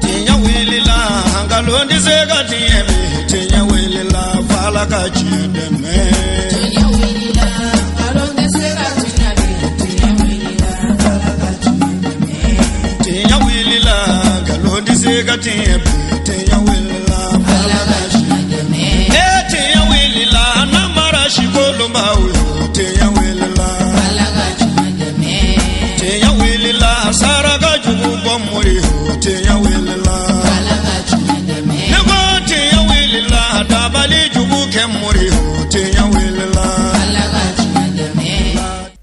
Tinya wilila hangalondi zega tiemi tinya wilila fala ka chideme tinya wilila hangalondi zega tiemi tinya wilila fala ka chideme tinya wilila hangalondi zega tiemi tinya wilila fala ka chideme tinya wilila namara shikolomba tinya wilila fala ka chideme tinya wilila saraga jugu bomuri tinya wilila fala ka chideme nego tinya wilila dabali jugu kemuri tinya wilila fala ka chideme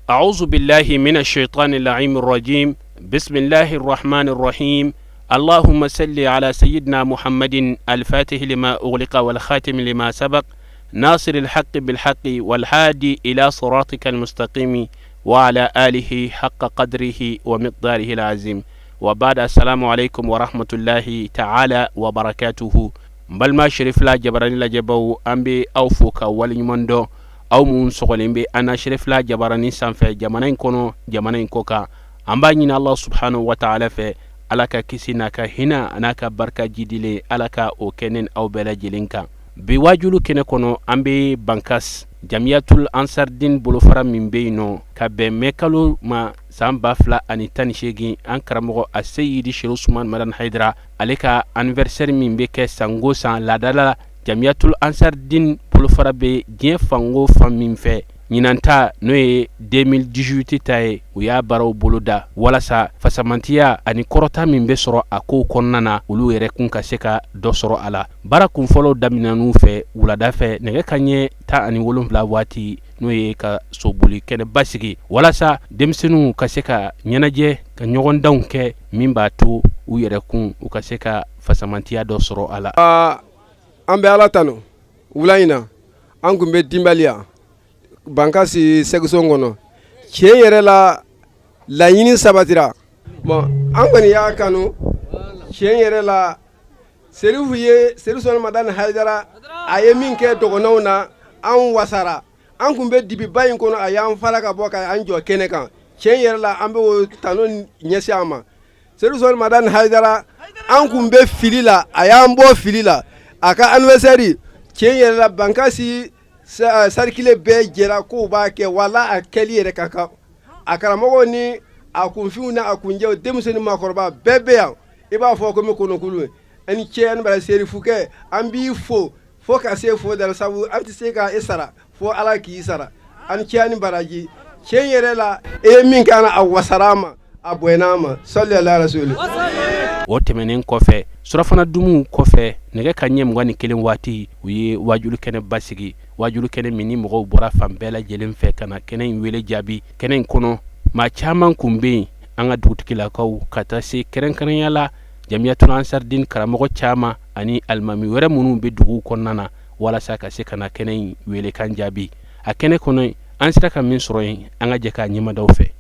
أعوذ بالله من الشيطان اللعين الرجيم بسم الله الرحمن الرحيم اللهم صل على سيدنا محمد الفاتح لما أغلق والخاتم لما سبق ناصر الحق بالحق والهادي إلى صراطك المستقيم وعلى آله حق قدره ومقداره العظيم وبعد السلام عليكم ورحمة الله تعالى وبركاته بل ما شرف لا جبراني لا جبو أمبي أوفوك والنمندو أو من سغلين بي أنا شرف لا جبراني سنفي جمانين كونو جمانين كوكا أمبانين الله سبحانه وتعالى في alaka kisi naka hina anaka barka jidile alaka o kenen aw bela jilinka bi wajulu kene kono ambe bankas jamiatul ansardin bolofara min beyno ka be mekalo ma samba fla ani tan shegi an karamogo asayidi shiru usman madan haidra aleka anniversaire min be ke sango san ladala jamiatul ansardin bolofara be dien fango fam min fe ñinanta no ye 2018 taye u y'a baraw boloda walasa fasamantiya ani korota min be sɔrɔ a kow kɔnɔna olu yɛrɛ kun ka se ka dɔ sɔrɔ a la bara kun fɔlɔ daminɛnu fɛ wulada fɛ nɛgɛ ka ɲɛ 17 waati n'o ye ka soboli kɛnɛ basigi walasa denmisɛnninw ka se ka ɲɛnajɛ ka ɲɔgɔndanw kɛ min b'a to u yɛrɛ kun u ka se ka fasamantiya dɔ sɔrɔ a la an bɛ ala tanu wula in na an kun bɛ dinbaliya bankasi section kono cɛ yɛrɛ la laɲini sabatira bon an kɔni y'a kanu cɛ yɛrɛ la serifu ye serifu madani haidara a ye min kɛ dɔgɔnɔw na an wasara an kun bɛ dibiba in kɔnɔ a y'an fara ka bɔ ka an jɔ kɛnɛ kan cɛ yɛrɛ la an bɛ o tanu ɲɛsin an ma serifu madani haidara an kun bɛ fili la a y'an bɔ fili la a ka anniversaire cɛ yɛrɛ la bankasi sarikile bɛɛ jɛra k'u b'a kɛ wala a kɛli yɛrɛ ka kan a karamɔgɔw ni a kunfinw ni a kunjɛw denmisɛnnin maakɔrɔba bɛɛ bɛ yan i b'a fɔ komi kɔnɔkulu ani cɛ ani bara serifukɛ an b'i fo ka se fo dara sabu an tɛ se ka e sara fo ala k'i sara ani cɛ ani baraji cɛ yɛrɛ la e ye min kɛ a wasara a ma a bɔnna a ma sallallahu alaihi wasallam o tɛmɛnen kɔfɛ surafana dumu kɔfɛ nɛgɛ ka ɲɛ 21 waati u ye wajulu kɛnɛ basigi wajulu kɛnɛ min ni mɔgɔw bɔra fan bɛɛ lajɛlen fɛ ka na kɛnɛ in wele jaabi kɛnɛ in kɔnɔ maa caman kun bɛ yen an ka dugutigilakaw ka taa se kɛrɛnkɛrɛnya la jamiatul ansardin karamɔgɔ caman ani alimami wɛrɛ minnu bɛ duguw kɔnɔna na walasa ka se ka na kɛnɛ in wele kan jaabi a kɛnɛ kɔnɔ an sera ka min sɔrɔ yen an ka jɛ k'a ɲɛmadaw fɛ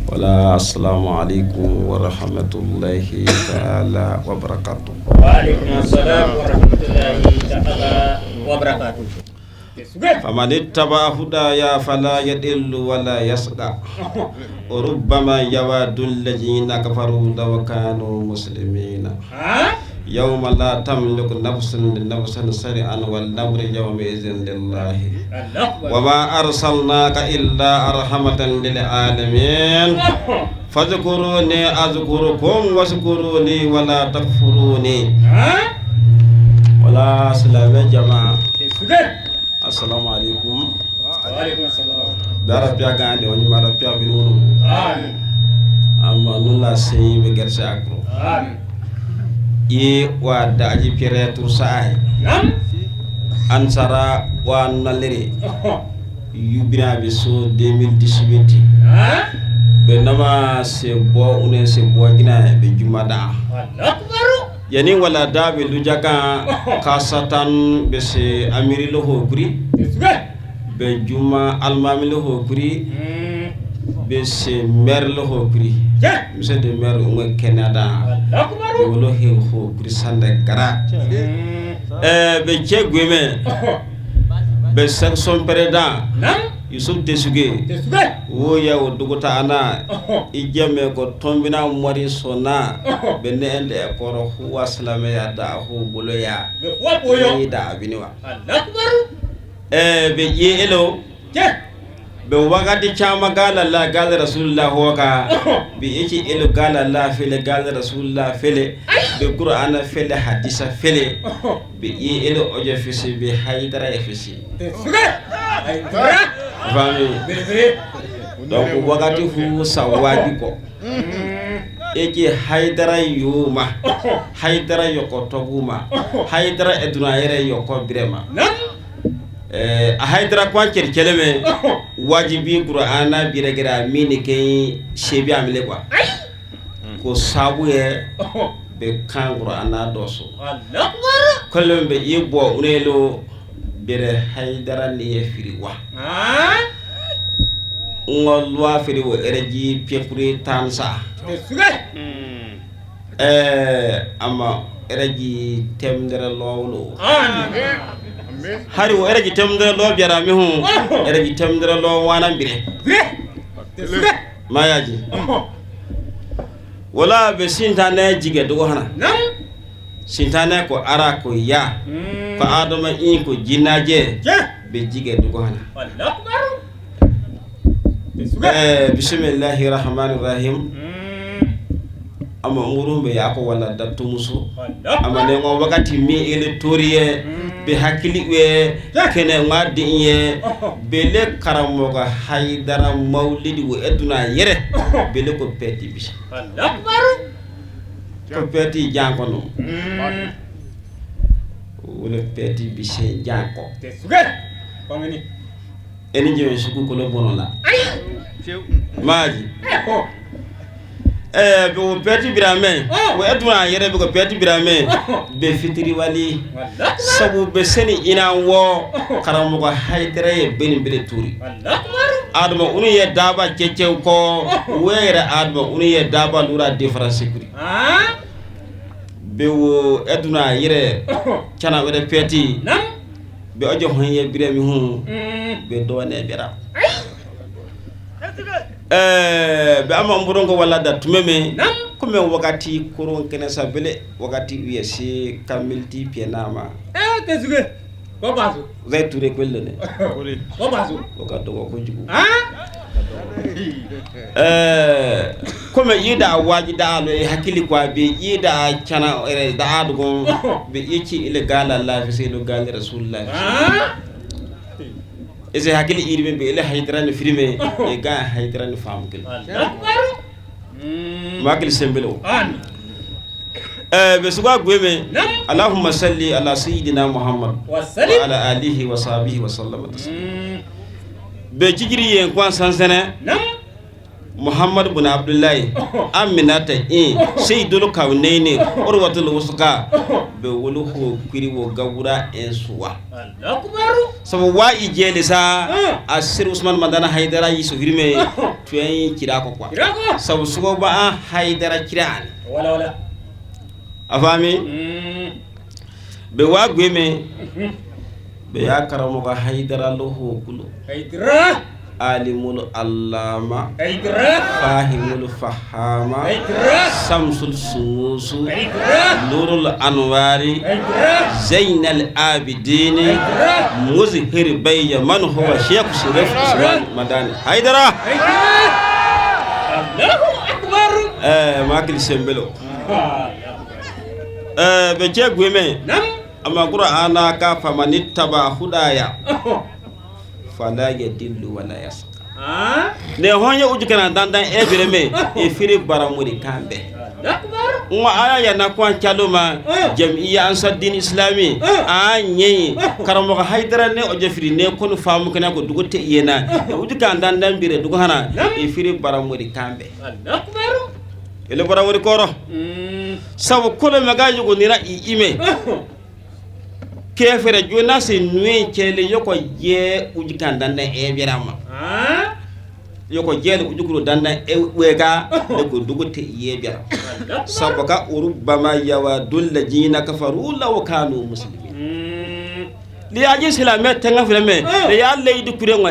wala assalamu alaikum wa rahmatullahi ta'ala wa barakatuh. Wa alaikum assalam wa rahmatullahi ta'ala wa barakatuh. فمن اتبع هدايا فلا يضل ولا يشقى وربما يود الذين كفروا لو كانوا مسلمين يوم لا تملك نفس لنفس شيئا والأمر يومئذ لله وما أرسلناك إلا رحمة للعالمين فاذكروني أذكركم واشكروني ولا تكفروني ولا سلام جماعة السلام عليكم وعليكم السلام برابيا غاندي وني مرابيا بنونو آمين أما نولا سي بغرسي أكرو آمين ye wa daji piretu sai ansara wa nalere yubina biso 2018 be nama se bo une se bo gina be jumada yani wala dabe lu jaga kasatan be se amiri lo hobri be juma almami lo hobri be se mer lo hobri monsieur de mer o Canada wolo he ho brisande gara be jegweme be section président Yusuf Tesuge wo ya o dugota ana ijame ko tombina mori sona benne ende e koro huwa salame ya da hu bolo ya ni da biniwa be ye elo be wakati chama gala la gala rasulullah hoka be yake elo gala la fele gala rasulullah fele be qur'ana fele hadisa fele be ye elo oje fisi be haydara e fisi fami donc wakati fu sawaji ko eke haydara yuma haydara yoko toguma haydara eduna yere yoko brema a haydara kwa keleme wajibi qur'ana biragira mini ke shebi amle kwa ko sabu e be kan qur'ana doso kolom be yebo unelo bere haydara ni firi wa ngolwa firi wo ereji piepuri tansa ama ereji temdere lawlo hari wo ereji temdere lo biara mi hu ereji temdere lo wana bire mayaji wala be sintane jige dugo hana sintane ko ara ko ya ko adama in ko jinnaje be jige dugo hana bismillahir rahmanir rahim ama ngurumbe yako wala dattu muso ama ne ngo wakati mi ele toriye be hakili we kene ngadi ye bele karamo ga haydara mawlidi wo eduna yere bele ko peti bi ko peti janko no wala peti bi se janko bangani eni jewe suku ko lo bonola maji be wo peti birame wo eduna yere be ko peti birame be fitiri wali sabu be seni ina wo karamo ko haydere beni bele turi adama unu ye daba cecew ko were adama unu ye daba lura difference kuri be wo eduna yere cana wede peti be ojo hoye birami hu be done bera be ama mburongo wala da tumeme comme wakati koron kene sabele wakati uyesi kamilti pienama tesuge ko bazu zay touré kwellene ko bazu wakati ko jugu comme yida waji daalo e hakili kwa be yida cana da adugo be yeki illegal Allah fi selu gal rasulullah ese hakili irbe be ele haydran firme e ga haydran famkel makil sembelo be suga gweme allahumma salli ala sayidina muhammad wa ala alihi wa sahbihi wa sallam be jigiri yen kwa sansene muhammad ibn abdullah aminata sayyidul kawnaini urwatul wusqa be wolu ho kiri wo gawura en suwa sabu wa ijele sa asir usman mandana haydara yiso hirme tuyen kira ko kwa sabu sugo ba haydara kirani wala afami be wa gweme be ya karamo ga haydara loho kulo haydara alimul allama fahimul fahama samsul sunusu nurul anwari zainal abidin muzhir bayya man huwa shaykh shuraf usman madani haydara Allahu akbar makil sembelo be jegweme ama qur'ana ka famanittaba hudaya fala yadillu wala yasqa ne honye ujukana dandan ebireme e firi baramuri kambe wa aya ya na kwa chaluma jamiya ansar din islami anye karamo haydara ne o jefiri ne kono famu kana ko dugote yena ujukana dandan bire dugo hana e firi baramuri kambe ele baramuri koro sabu kolo magaji go nira ime kefere jona se nuwe kele yoko ye ujikan danda e birama yoko je ujukuro danda e wega de ko dugote ye bira sabaka urubama yawa dulla jina kafaru law kanu muslimin li aji silame tenga filame le ya leidi kurengo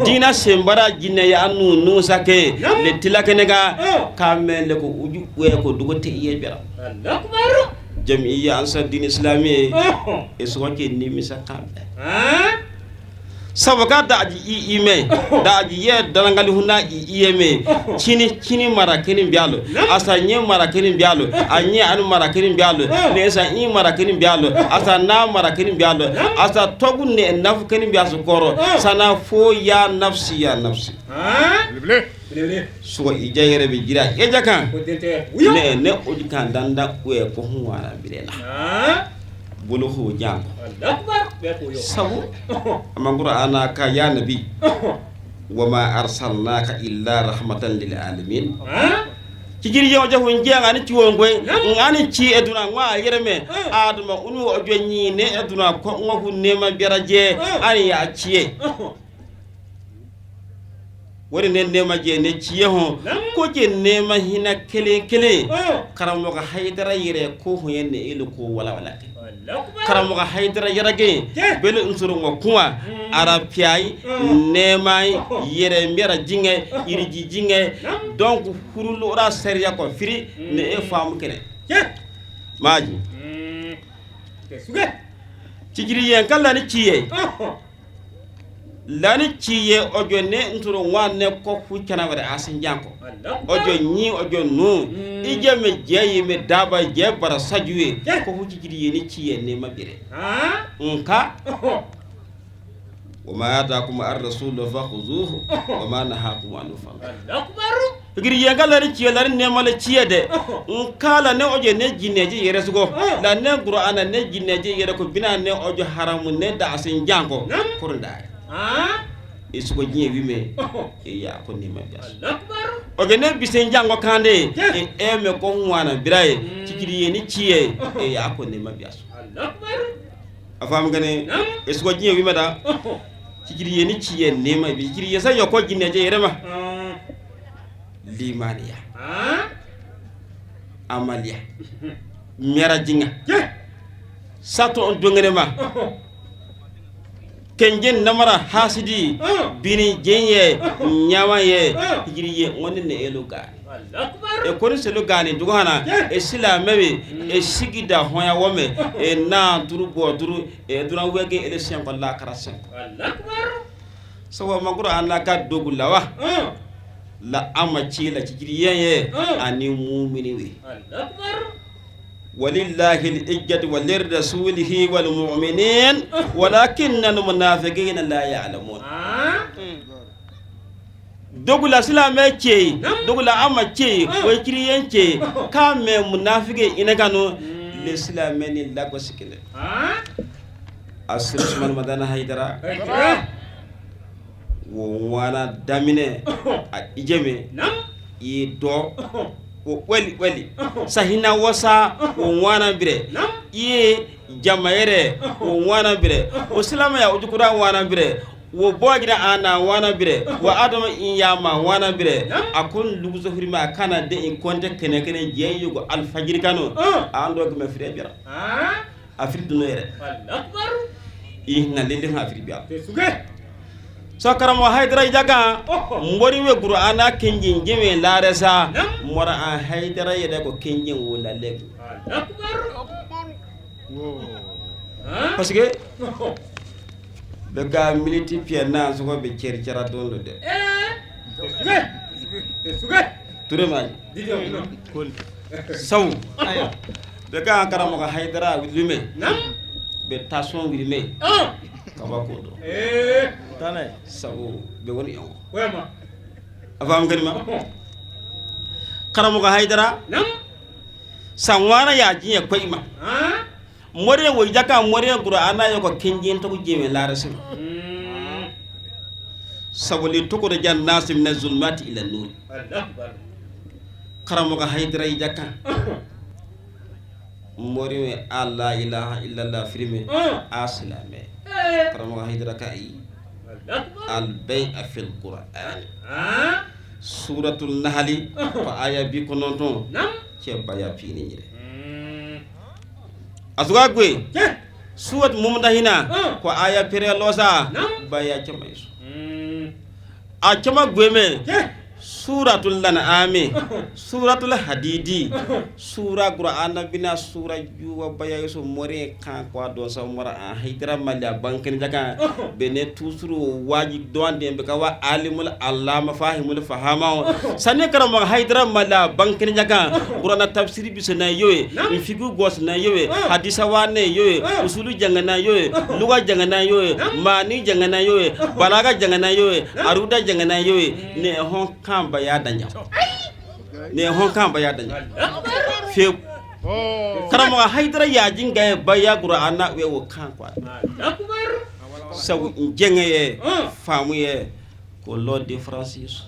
dina sembara jinne ya nu sake le tilakenega kamele ko uju we ko dugote iye bera Allahu akbar jamiya ansar din islami e so ke ni misakambe sabaka da aji ime da aji ye dalangali hunna iyeme chini mara kenin bialo asa nye mara kenin bialo anye anu mara kenin bialo ne sa i mara kenin bialo asa na mara kenin bialo asa togu ne naf kenin biaso koro sana fo ya nafsi so ijayere be jira e jakan ne ojikan danda we ko hunwara birela bolo ho jango akbar sabu amangura ana ka ya nabi wama arsalnaka illa rahmatan lil alamin kijiri yo jafu njenga ni ciwongoy ngani ci eduna ngwa yereme aduma unu ojo nyi ne eduna ko ngoku nema beraje ani ya ciye wori ne nema je ne ciye ho ko je nema hina kele karamo ga haydara yere ko ho yenne elu ko wala karamo ga haydara yarage bele unsuru ngo kuwa arapiai nemai yere mera jinge iriji jinge donc furulu ora seria ko firi ne e fam kene maji tigiri yen kala ni ciye lani ciye ojo ne nturo wanne ko fu kana wada asin janko ojo nyi ojo nu ije me jeyi me daba je bara sajuwe ko fu tigiri yeni ciye ne mabire nka wama ataakum ar-rasul fakhuzuhu wama nahakum anhu fantahu giri yengala ni ciye la ne mala ciye de kala ne ojo ne jineje yere sugo la ne qur'ana ne jineje yere ko bina ne ojo haramu ne da asin janko kurunda isugo jiye wime ya ko ni mabias ojo ne bisen jango kande me ko ngwana biraye cikiri yeni ciye ya ko ni mabias afam gane isugo jiye wime da cikiri yeni ciye ne ma bi cikiri yesa yoko jineje yere ma limaniya amalia mera jinga sato on dongene ma kenjen namara hasidi bini jenye nyamaye hijriye wonne eluga e koni selo gani dugana e sila mewe e sigida hoya wome e na duru bo duru e dura wege election ko la karasen so maguro anaka dogula wa la amachi la hijriye ani mu'mini we ولله الإجة وللرسوله والمؤمنين ولكن المنافقين لا يعلمون دوغلا سلامه تشي دوغلا اما تشي وكريان تشي كام منافقين انغانو الاسلامين لا كوسكله اسر من مدانا هيدرا وانا دامينه اجيمي يدو weli sahina wasa wana bire ye jamayere wana bire o silama ya ujukura wana bire wo bogida ana wana bire wa adama inyama wana bire akon luguzo hurima kana de in konte kene jeeyugo alfajir kano ando ko me fire bira afri do noyere akbar inna lillahi afri biya so karamo haydara jaga mbori we qur'ana kenjin jeme laresa mora a haydara yede ko kenjin wala lek parce que daga militi piana so ko be cercara dondo de ture ma saw daga karamo ko haydara lume be tason lume kabako do tane sabu be woni yongo wema afam ganima karamo ga haydara nam sanwana ya jiye ko ima more wo jaka more qur'ana yoko kenjin to ko jeme la rasul sabu li to ko de jannasim min zulmati ila nur karamo ga haydara jaka more we alla ilaha illa allah firme aslame karamo ga haydara kai البيع في القرآن سورة النحل فآية بيكونونتون كيف بايا فيني أسواقي surat mumtahina ko aya pere losa baya chama isu a chama gweme suratul lan'ami suratul hadidi sura qur'ana bina sura juwa baya isu more kan ko do sa mora a haydara malla banken jaga bene tusuru waji donde be ka wa alimul allama fahimul fahama sanne karama haydara malla banken jaga qur'ana tafsiri bisana yoy figu gos na yoy hadisa wane yoy usulu jangana yoy luga jangana yoy mani jangana yoy balaga jangana yoy aruda jangana yoy ne hon kan baya danya ne hon kan baya danya fe karama haydara ya jinga baya qur'ana we wo kan kwa sawu jengeye famuye ko lo de francis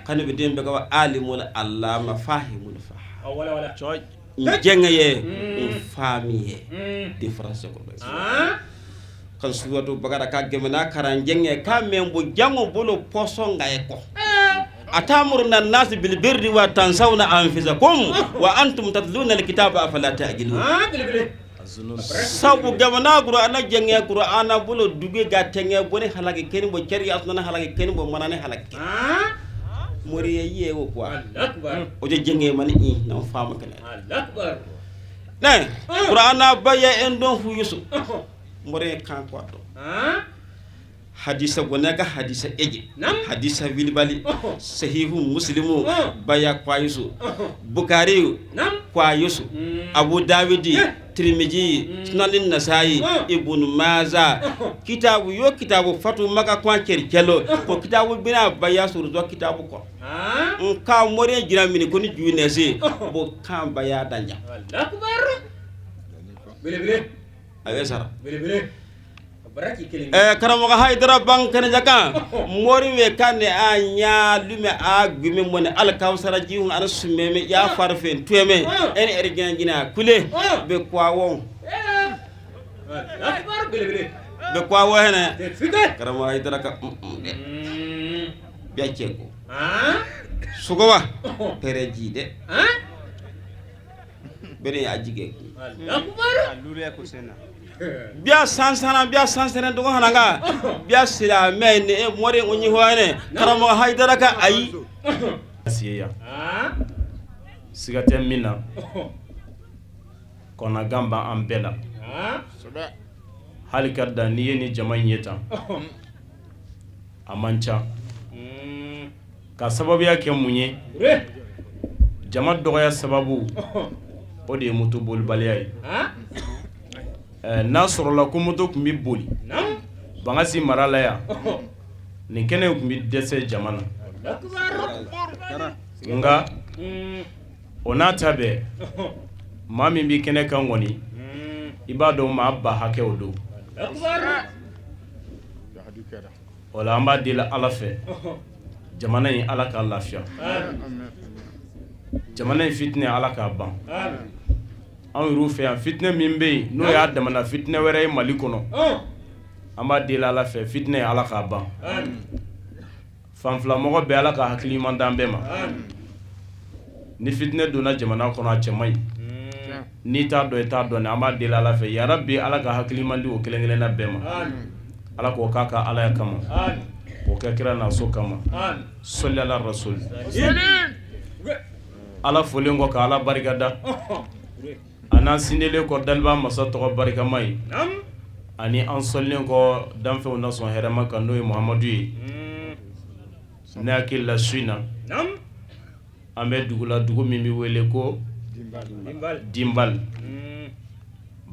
kan be dembe ko alimul allama fahimul faham wala choy jengeye famiye difference ko be kan suwatu bagara ka gemena karan jenge ka membo jango bolo poso ngaye ko atamuruna nas bil birri wa tansawna anfusakum wa antum tatluna alkitaba afala ta'qilun sabu gamana qur'ana jenge qur'ana bolo duge ga tenge bone halage ken bo ceri asnana halage ken bo manane halage mori yewo quoi o je jenge mani na fama ken ne qur'ana baye en don fu yusu mori kan quoi do hadisa gonaka hadisa eje hadisa wilbali sahihu muslimu baya kwa yusu bukhari kwa yusu abu davidi tirmidhi sunan nasai ibn maza kitabu yo kitabu fatu maka kwa kerkelo ko kitabu bina baya surzo kitabu ko ka more jira mini ko ni juinese bo kan baya danja akbar bele ayesara bele karamo ga haydara bankane jaka mori we kane a nya lume a gume mon al kawsara jiwu ana sumeme ya farfen tueme en ergina gina kule be kwa won be kwa wo hene karamo haydara ka biache ko sugowa pere jide bere ajige lure ko sena biya sansana dogo hananga biya sila men e more onyi hoane karamo haydara ka ayi asiya sigate mina kona gamba ambela halikada niye ni jamanyeta amancha ka sababu yake munye jama dogoya sababu ode mutu bol baliyai nasoro la komoto kumbi boli bangasi marala ya ni kene kumbi dese jamana nga ona tabe mami bi kene kan woni ibado ma ba hake odo wala amba dila alafe jamana yi alaka lafiya jamana yi fitne alaka ban an rufe ya fitne min be no ya damana fitne were mali kono amba dila ala fe fitne ala ka ban fanfla mogo be ala ka hakili man dambe ma ni fitne dona jamana kono a chemai ni ta do amba dila ala fe ya rabbi ala ka hakili man di o kelengele na bema ala ko kaka ala ya kama ko kakira na so kama sallallahu alaihi rasul ala folengo ka ala barikada ana sinele ko dalba masa to barika mai ani an sollen ko dan fe wona son herama kan no muhammadu yi na ki la suina ame dugula dugu mimi wele ko dimbal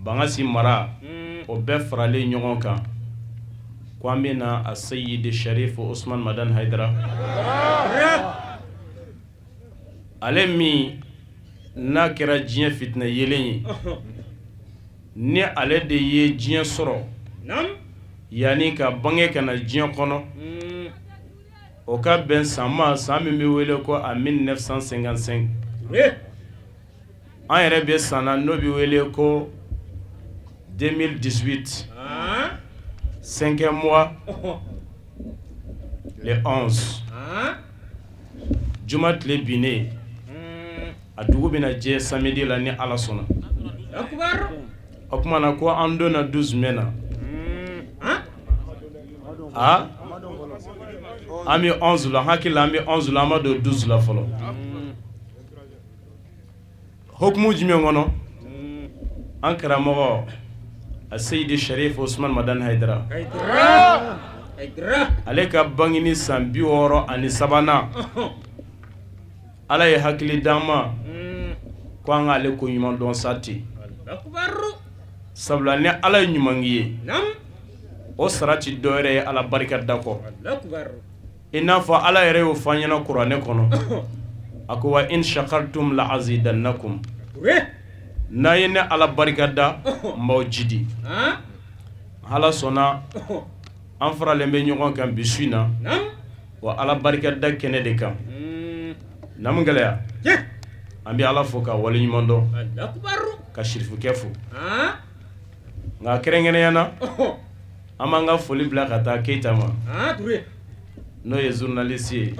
bangasi mara o be frale nyogon kan ko amena as-sayyid sharif Usman Madan Haydara alemi na kɛra diɲɛ fitna yelen ye ni ale de ye diɲɛ sɔrɔ yani ka bange kana diɲɛ kɔnɔ o ka bɛn san min bɛ wele ko a 1955 an yɛrɛ bɛ san na n'o bɛ wele ko 2018 5e mois le 11 juma tile binnen a dugu bina je samedi la ni ala sɔnna o kuma na ko an donna 12 mena ah ami 11 la hakila ami 11 la ma do 12 la folo hukmu jime ngono an karamo Sayyid Sharif Usman Madan Haidara aleka bangini sambi woro ani sabana ala ye hakili dama ko an ale ko nyuma don sati sabla ne ala nyumangiye o sarati doere ala barika dako ina fa ala yere o fanyana qur'ane kono ako wa in shakartum la azidannakum na yene ala barika da mawjidi ala sona an fara lembe ɲɔgɔn kan bisuina wa ala barika da kɛnɛ de kan namu gɛlɛya an bɛ ala fo ka wale ɲuman dɔn ka sirifukɛ fo nka kɛrɛnkɛrɛnyana an b'an ka foli bila ka taa Keita ma n'o ye journaliste ye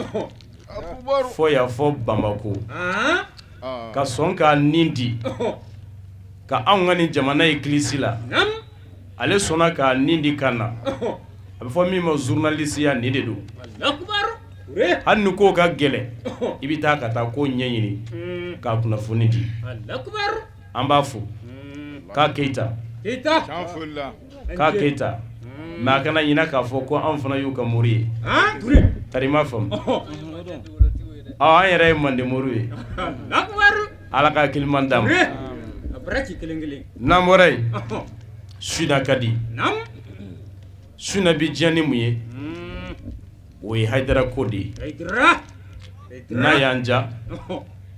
fo y'a fɔ Bamako ka sɔn k'a nin di ka anw ka nin jamana ye kilisi la ale sɔnna k'a nin di kan na a bɛ fɔ min ma journaliste ya nin de don hali ni ko ka gɛlɛ i bɛ taa ka taa ko ɲɛɲini k'a kunnafoni di an b'a fo k'a Keita k'a Keita mais a kana ɲina k'a fɔ ko an fana y'u ka mori ye tari ma faamu an yɛrɛ ye mandemuru ye ala ka hakiliman d'a ma n'an bɔra yen suna ka di suna bi diɲɛ ni mun ye o ye Haidara ko de ye n'a y'an ja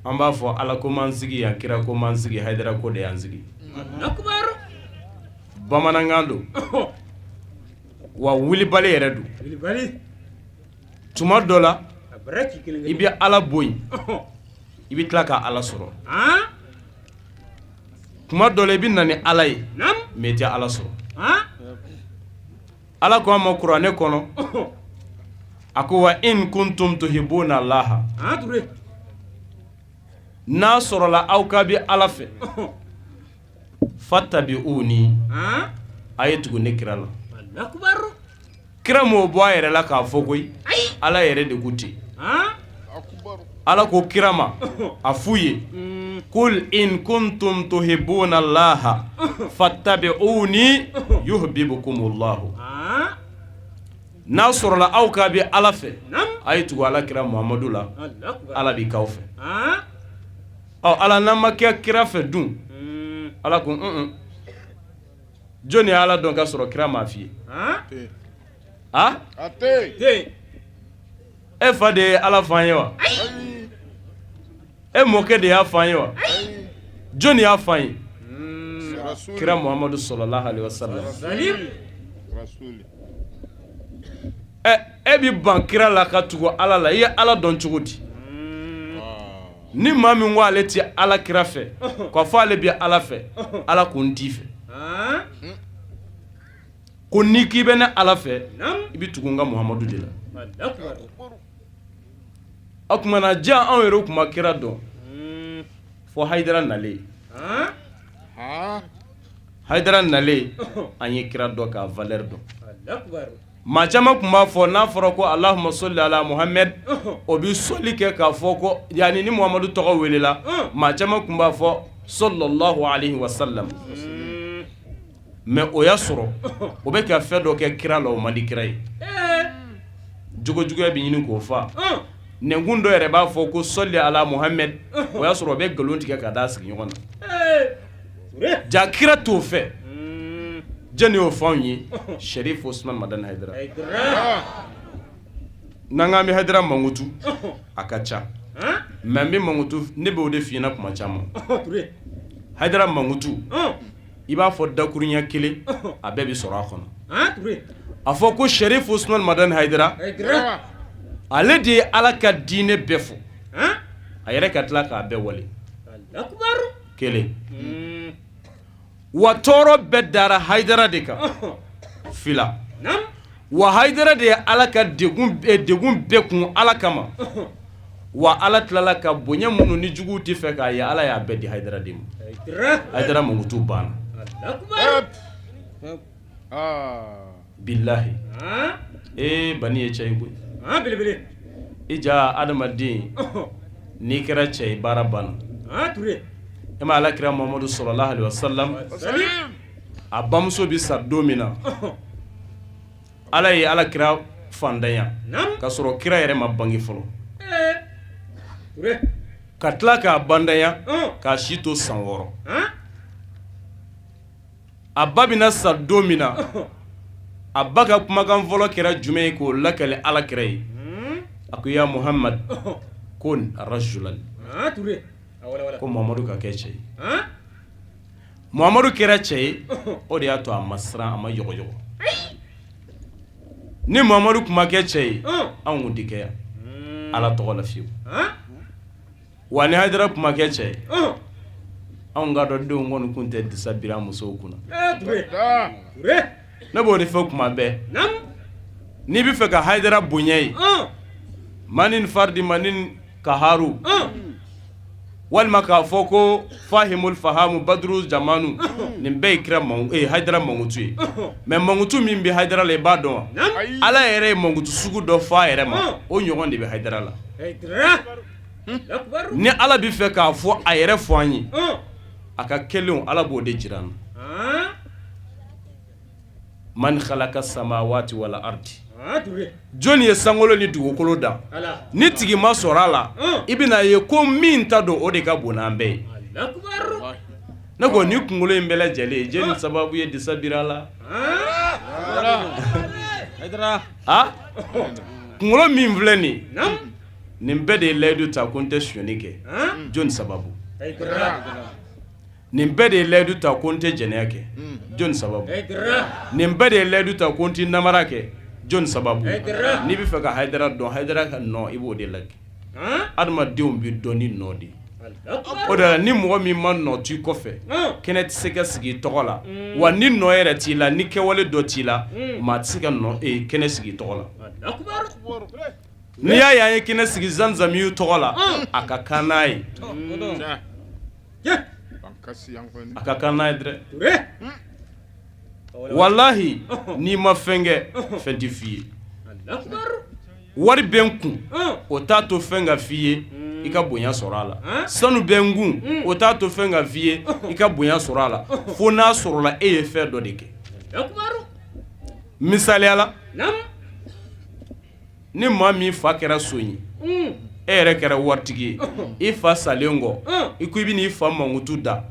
an b'a fɔ ala ko m'an sigi yan kira ko m'an sigi Haidara ko de y'an sigi bamanankan don wa wulibali yɛrɛ don tuma dɔ la i bɛ ala boyin i bɛ tila ka ala sɔrɔ tuma dɔ la i bɛ na ni ala ye mais i tɛ ala sɔrɔ ala ko an ma kuranɛ kɔnɔ a ko wa in kuntum tuhibuna allaha n'a sɔrɔla aw ka bɛ ala fɛ fattabi'uni a ye tugu ne kira la kira m'o bɔ a yɛrɛ la k'a fɔ koyi ala yɛrɛ de ko ten ala ko kira ma a f'u ye kul in kuntum tuhibuna allaha fattabi'uni yuhibbukumullahu n'a sɔrɔla aw ka bɛ ala fɛ a ye tugu ala kira Muhamadu la ala b'i k'aw fɛ ala n'an ma kɛ kira fɛ dun ala ko jɔnni ye ala dɔn ka sɔrɔ kira m'a f'i ye e fa de ye ala f'an ye wa e mɔkɛ de y'a f'an ye wa jɔnni y'a f'an ye kira Muhamadu sallallahu alaihi wasallam e bi ban kira la ka tugu ala la i ye ala dɔn cogo di ni maa min ko ale tɛ ala kira fɛ k'a fɔ ale bɛ ala fɛ ala ko n t'i fɛ ko n'i k'i bɛ ne ala fɛ i bɛ tugu n ka Muhamadu de la a tuma na diya anw yɛrɛ tun ma kira dɔn fɔ Haidara nalen Haidara nalen an ye kira dɔn k'a valeur dɔn maa caman tun b'a fɔ n'a fɔra ko Allahumma solli ala Muhammad o bɛ sɔli kɛ k'a fɔ ko yanni ni Muhamadu tɔgɔ welela maa caman tun b'a fɔ sallallahu alaihi wa sallam mais o y'a sɔrɔ o bɛ ka fɛn dɔ kɛ kira la o man di kira ye jogojuguya bɛ ɲini k'o fa nɛnkun dɔ yɛrɛ b'a fɔ ko solli ala Muhammad o y'a sɔrɔ o bɛ nkalon tigɛ ka da sigiɲɔgɔn na ja kira t'o fɛ jɛni y'o fɔ anw ye Sharif Usman Madan Haidara n'an k'an bɛ Haidara mankutu a ka ca mais n bɛ mankutu ne b'o de f'i ɲɛna kuma caman Haidara mankutu i b'a fɔ dakuruɲɛ kelen a bɛɛ bɛ sɔrɔ a kɔnɔ a fɔ ko Sharif Usman Madan Haidara ale de ye ala ka diinɛ bɛɛ fɔ a yɛrɛ ka tila k'a bɛɛ wale kelen wa tɔɔrɔ bɛɛ dara Haidara de kan fila wa Haidara de ye ala ka degun bɛɛ kun ala kama wa ala tilala ka bonya minnu ni juguw tɛ fɛ k'a ye ala y'a bɛɛ di Haidara de ma Haidara mankutu banna billahi bani ye cɛ koyi i ja adamaden n'i kɛra cɛ ye baara banna e ma alakira Muhamadu sallallahu alaihi wasallam a bamuso bi sa don min na ala ye alakira fandanya ka sɔrɔ kira yɛrɛ ma bange fɔlɔ ka tila k'a bandanya k'a si to san 6 a ba bina sa don min na a ba ka kumakan fɔlɔ kɛra jumɛn ye k'o lakale alakira ye a ko ya Muhammad kun rajulan ko Muhammadu ka kɛ cɛ ye Muhammadu kɛra cɛ ye o de y'a to a ma siran a ma yɔgɔyɔgɔ ni Muhammadu kuma kɛ cɛ ye anw kun tɛ kɛ yan ala tɔgɔ la fiyewu wa ni Hayidara kuma kɛ cɛ ye anw ka dɔn denw kɔni kun tɛ disa biri an musow kunna ne b'o de fɛ kuma bɛɛ n'i bɛ fɛ ka Hayidara bonya ye manin fardi manin kaharu walima k'a fɔ ko fahimul fahamu badru jamanu nin bɛɛ ye kira Hayidara mankutu ye mais mankutu min bɛ Hayidara la i b'a dɔn wa ala yɛrɛ ye mankutu sugu dɔ fɔ a yɛrɛ ma o ɲɔgɔn de bɛ Hayidara la ni ala bɛ fɛ k'a fɔ a yɛrɛ fɔ an ye a ka kɛlenw ala b'o de jira an na man khalaqa samawati wal ardi jɔnni ye sankolo ni dugukolo da ni tigi ma sɔrɔ a la i bɛna ye ko min ta don o de ka bon n'an bɛɛ ye ne ko ni kunkolo in bɛɛ lajɛlen jɛni sababu ye disa bira la kunkolo min filɛ nin bɛɛ de ye layidu ta ko n tɛ sonyani kɛ jɔnni sababu nin bɛɛ de ye layidu ta ko n tɛ jɛnɛya kɛ jɔnni sababu nin bɛɛ de ye layidu ta ko n tɛ namara kɛ jɔnni sababu n'i bɛ fɛ ka Hayidara dɔn Hayidara ka nɔ i b'o de lajɛ adamadenw bɛ dɔn ni nɔ de o de la ni mɔgɔ min ma nɔ t'i kɔfɛ kɛnɛ tɛ se ka sigi i tɔgɔ la wa ni nɔ yɛrɛ t'i la ni kɛwale dɔ t'i la maa tɛ se ka kɛnɛ sigi i tɔgɔ la n'i y'a ye an ye kɛnɛ sigi Zanzamiyu tɔgɔ la a ka kan n'a ye a ka kan n'a ye dɛ wallahi n'i ma fɛn kɛ fɛn tɛ f'i ye wari bɛ n kun o t'a to fɛn ka f'i ye i ka bonya sɔrɔ a la sanu bɛ n kun o t'a to fɛn ka f'i ye i ka bonya sɔrɔ a la fo n'a sɔrɔla e ye fɛn dɔ de kɛ misaliya la ni maa min fa kɛra so ye e yɛrɛ kɛra waritigi ye i fa salen kɔ i ko i bɛ n'i fa mankutu da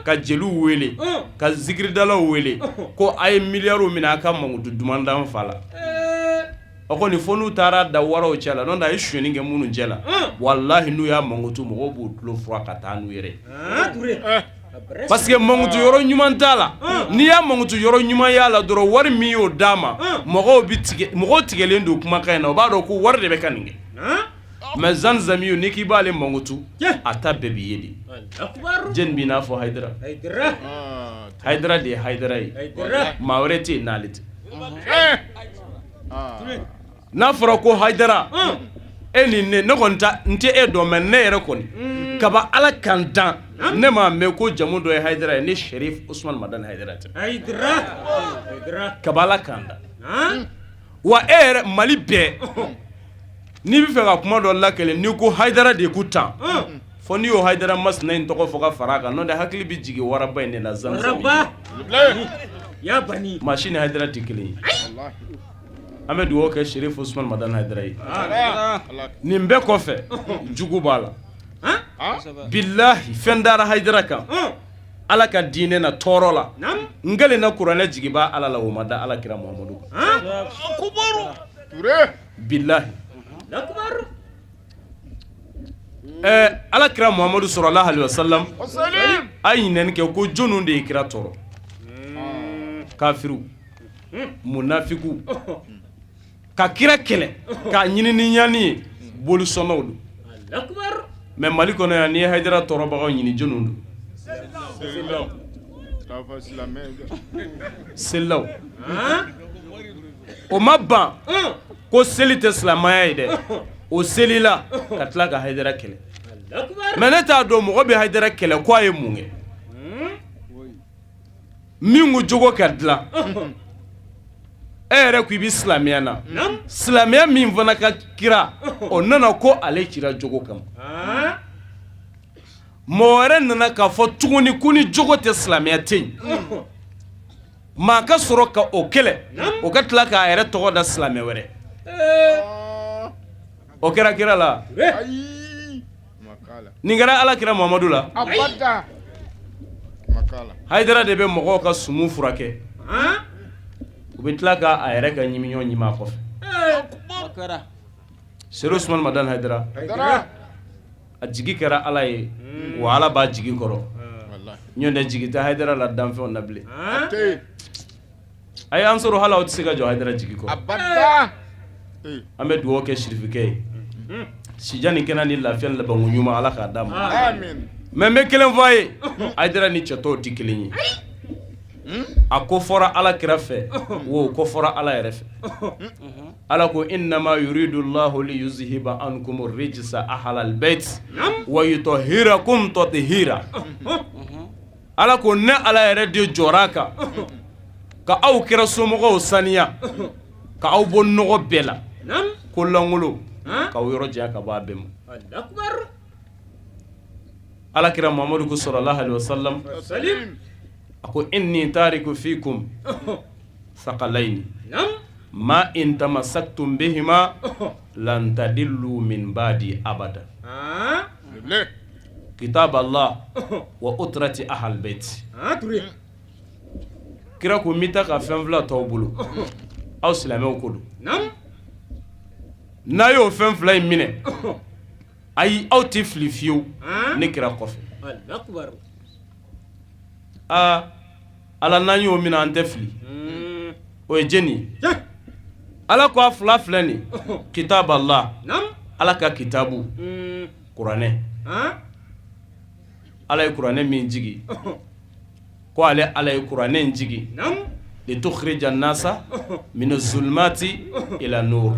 ka jeliw wele ka zikiridalaw wele ko a ye miliyariw minɛ a ka mankutu duman da n fa la o kɔni fo n'u taara da waraw cɛ la n'o tɛ a ye sonyani kɛ minnu cɛ la walahi n'u y'a mankutu mɔgɔw b'u tulo fura ka taa n'u yɛrɛ parce que mankutu yɔrɔ ɲuman t'a la n'i y'a mankutu yɔrɔ ɲuman y'a la dɔrɔn wari min y'o d'a ma mɔgɔw tigɛlen don kumakan in na o b'a dɔn ko wari de bɛ ka nin kɛ mais Zanzamiyu n'i k'i b'ale mankutu a ta bɛɛ b'i ye de jɛni b'i n'a fɔ Hayidara de ye Hayidara ye maa wɛrɛ tɛ yen n'ale tɛ n'a fɔra ko Hayidara e ni ne kɔni n tɛ e dɔn mais ne yɛrɛ kɔni kaba ala kan dan ne m'a mɛn ko jamu dɔ ye Hayidara ye ne Sherif Usman Madani Hayidara tɛ kaba ala kan dan wa e yɛrɛ Mali bɛɛ n'i bɛ fɛ ka kuma dɔ lakale n'i ko Hayidara de ku tan fo n'i y'o Hayidara masina in tɔgɔ fɔ ka fara a kan n'o tɛ hakili bɛ jigin waraba in de la Zanzamiyu maa si ni Hayidara tɛ kelen ye an bɛ dugawu kɛ Sherif Usman Madani Hayidara ye nin bɛɛ kɔfɛ jugu b'a la billahi fɛn dara Hayidara kan ala ka diinɛ na tɔɔrɔ la n kɛlen na kuranɛ jigi b'a ala la o ma da alakira Muhamadu kan billahi alakira Muhamadu sallallahu alaihi wasallam a ye ɲinɛni kɛ ko jɔnniw de ye kira tɔɔrɔ kafiru munafiku ka kira kɛlɛ k'a ɲini ni ɲani ye bolisɔnnaw don mais Mali kɔnɔ yan n'i ye Hayidara tɔɔrɔbagaw ɲini jɔnniw don selilaw o ma ban ko seli tɛ silamaya ye dɛ o selila ka tila ka Hayidara kɛlɛ mais ne t'a dɔn mɔgɔ bɛ Hayidara kɛlɛ ko a ye mun kɛ min ko jogo ka dilan e yɛrɛ ko i bɛ silamɛya na silamɛya min fana ka kira o nana ko ale kira jogo kama mɔgɔ wɛrɛ nana k'a fɔ tuguni ko ni jogo tɛ silamɛya tɛ yen maa ka sɔrɔ ka o kɛlɛ o ka tila k'a yɛrɛ tɔgɔ da silamɛ wɛrɛ o kɛra kira la nin kɛra ala kira Muhamadu la Hayidara de bɛ mɔgɔw ka sumu furakɛ u bɛ tila ka a yɛrɛ ka ɲimiɲɔ ɲimi a kɔfɛ Seydou Ousmane Madani Hayidara a jigi kɛra ala ye wa ala b'a jigi kɔrɔ ɲɔn tɛ jigi tɛ Hayidara la danfɛnw na bilen a ye an sɔrɔ hali aw tɛ se ka jɔ Hayidara jigi kɔrɔ an bɛ dugawu kɛ sirifikɛ ye sijan ni kɛnɛ ni lafiya ni labanko ɲuman ala k'a d'a ma mais n bɛ kelen fɔ a ye Hayidara ni cɛtɔw tɛ kelen ye a ko fɔra ala kira fɛ wo ko fɔra ala yɛrɛ fɛ ala ko innama yuridu Allahu li yuzhiba ankum ar-rijsa ahlal bayt wa yutahhirakum tatheera ala ko ne ala yɛrɛ de jɔra kan ka aw kira somɔgɔw saniya ka aw bɔ nɔgɔ bɛɛ la ko langolo ka yɔrɔ janya ka bɔ a bɛɛ ma ala kira Muhammadu ko sallallahu alaihi wasallam ako inni tariku fikum thaqalaini ma in tamassaktum bihima lan tadillu min ba'di abada kitab Allah wa utrati ahl bait kira ko mita ka fɛn fila tɔw bolo aw silamɛw ko don n'a y'o fɛn fila in minɛ ayi aw tɛ fili fiyewu ne kira kɔfɛ ala n'an y'o minɛ an tɛ fili o ye jeni ala ko a fila filɛ nin kitab Allah ala ka kitabu kuranɛ ala ye kuranɛ min jigi ko ale ala ye kuranɛ jigi li tukhrija an-nasa min az-zulumati ila nur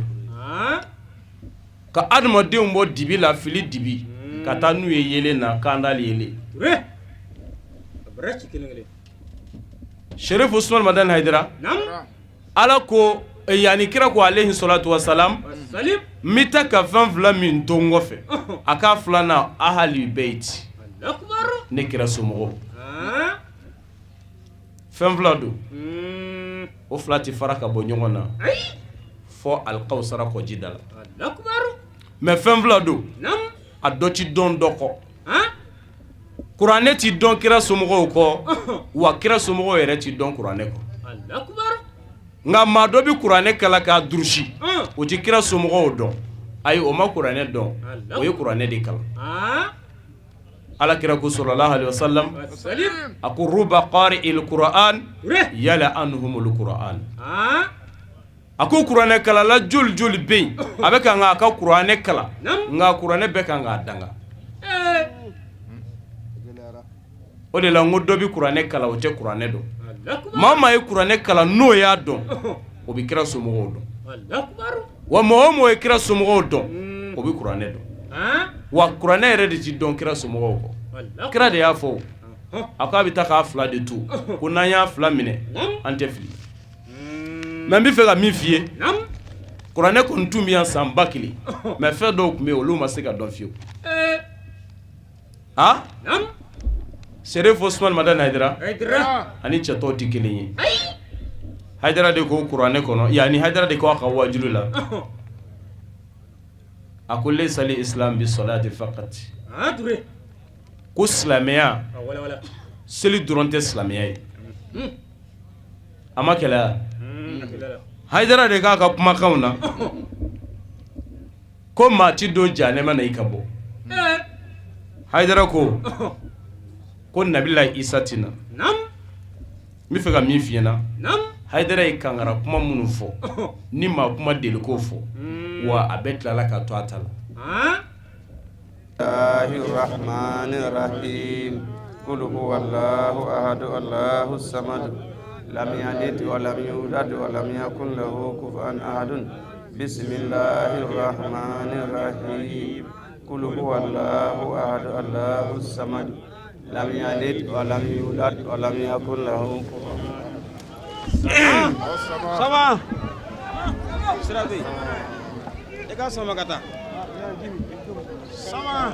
ka adamadenw bɔ dibi la fili dibi ka taa n'u ye yelen na kan dali yelen Sherif Ousmane Madani Hayidara ala ko yani kira ko alayhi salatu wasalam mita ka fɛn fila min to n kɔfɛ a ka filanan ahali bait ne kira somɔgɔw fɛn fila don o fila tɛ fara ka bɔ ɲɔgɔn na fɔ alikawusara kɔji da la mais fɛn fila don a dɔ tɛ dɔn dɔ kɔ kuranɛ tɛ dɔn kira somɔgɔw kɔ wa kira somɔgɔw yɛrɛ tɛ dɔn kuranɛ kɔ nka maa dɔ bɛ kuranɛ kala k'a durusi o tɛ kira somɔgɔw dɔn ayi o ma kuranɛ dɔn o ye kuranɛ de kalan ala kira ko sallallahu alaihi wasallam a ko ruba qari'il Qur'an yala anhumul Qur'an a ko kuranɛ kalala joli joli bɛ yen a bɛ kan k'a ka kuranɛ kala nka kuranɛ bɛɛ kan k'a danga o de la n ko dɔ bɛ kuranɛ kala o tɛ kuranɛ dɔn maa maa ye kuranɛ kala n'o y'a dɔn o bɛ kira somɔgɔw dɔn wa mɔgɔ o mɔgɔ ye kira somɔgɔw dɔn o bɛ kuranɛ dɔn wa kuranɛ yɛrɛ de tɛ dɔn kira somɔgɔw kɔ kira de y'a fɔ a ko a bɛ taa k'a fila de to ko n'an y'a fila minɛ an tɛ fili mais n bɛ fɛ ka min f'i ye kuranɛ kɔni tun bɛ yan san 1000 mais fɛn dɔw tun bɛ yen olu ma se ka dɔn fiyewu Sherif Ousmane Madani Hayidara ani cɛtɔw tɛ kelen ye Hayidara de ko kuranɛ kɔnɔ yani Hayidara de ko a ka wajulu la a ko laysa li islam bi salati faqat ko silamɛya seli dɔrɔn tɛ silamɛya ye a ma kɛlɛ Hayidara de k'a ka kumakanw na ko maa ti don janɛma na i ka bɔ Hayidara ko Nabila Isa tina n bɛ fɛ ka min f'i ɲɛna Hayidara ye kangara kuma minnu fɔ ni maa kuma deli k'o fɔ wa a bɛɛ tilala ka to a ta la Bismillahirrahmanirrahim Qul huwallahu ahad Allahu samad lam yalid wa lam yulad wa lam yakun lahu kufuwan ahad Bismillahirrahmanirrahim Qul huwallahu ahad Allahu samad lam yalid wa lam yulad wa lam yakun lahu kufuwan Sama. Sirabi. Eka sama kata. Sama.